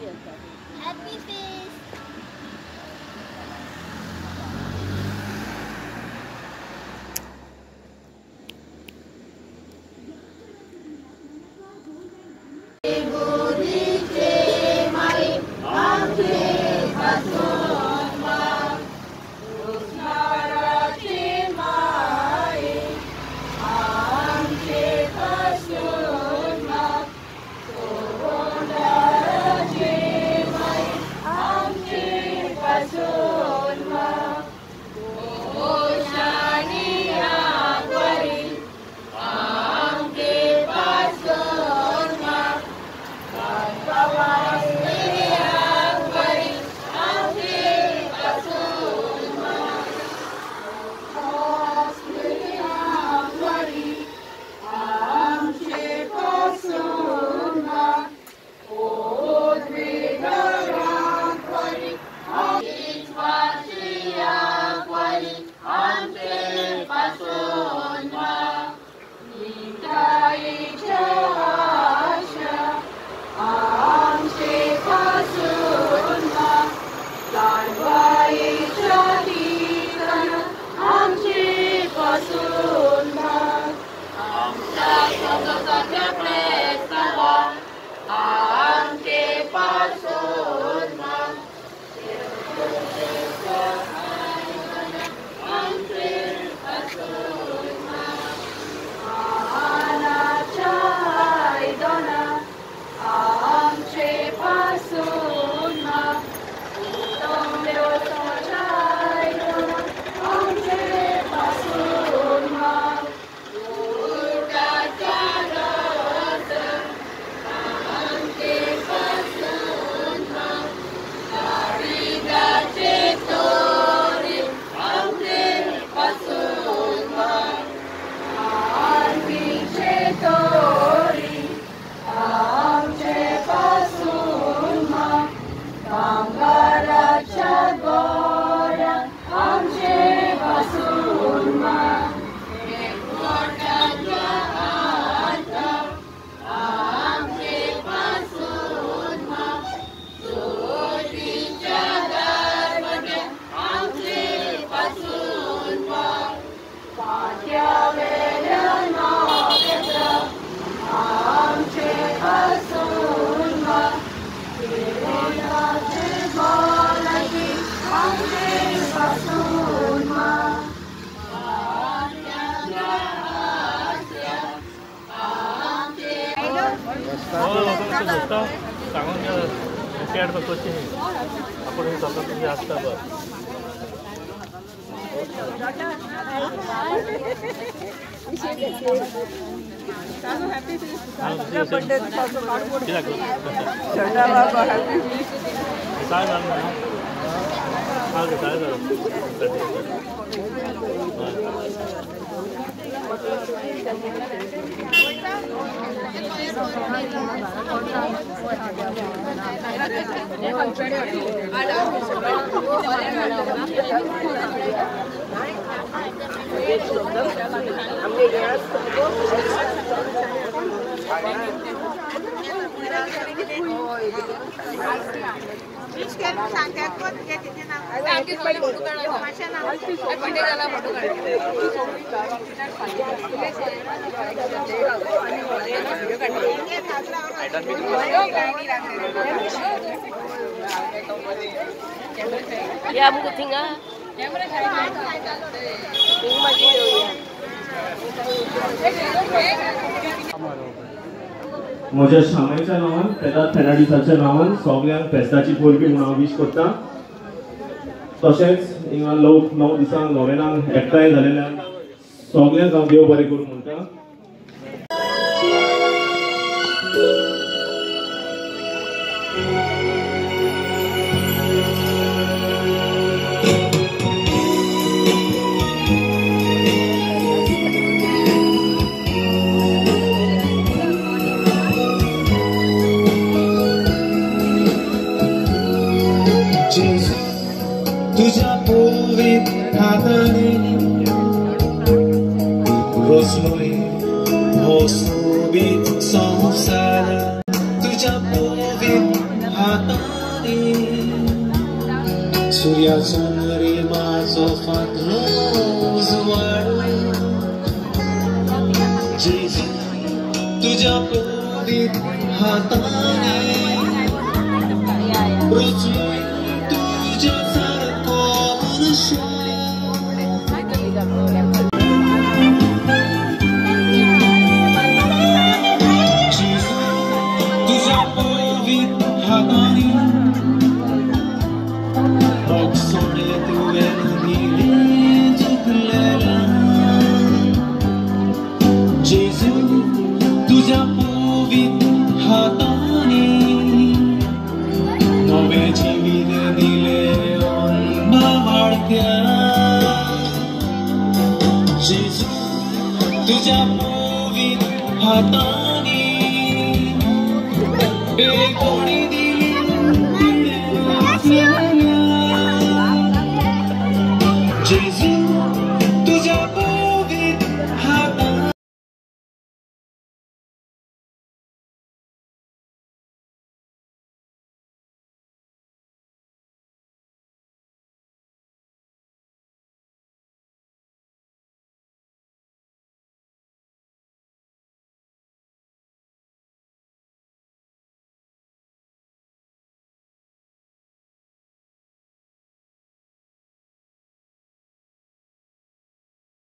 Happy Feast. Ya aku tinggal. म्हज्या शामेच्या नांवान पेदाद फेर्नांडीसाच्या नांवान सगळ्यांक फेस्ताची परबी म्हणून हांव विश करता. तशेंच हिंगा लोक 9 दिसांक नोवेनांक एकठांय जालेल्यान सगळ्यांक हांव देव बरें करूं म्हणटा. तुझ्या पोवीत हाताने रोसलोय हो सोबीत संसार तुझ्या पोवीत हाताने या सोनरी माझो फातरूज वाळवे जेजू तुझ्या पवित्र हाताने रचलोय तुझ्या सारको मनुष्य जेजू तुझ्या पवित्र हाताने सोने तुवें दिलें जिंकलेला जेजू तुझ्या पवित्र हाताने नवे जीवित दिले बाळक्या जेजू तुझ्या पवित्र हाताने बेकोणी दिली Jesus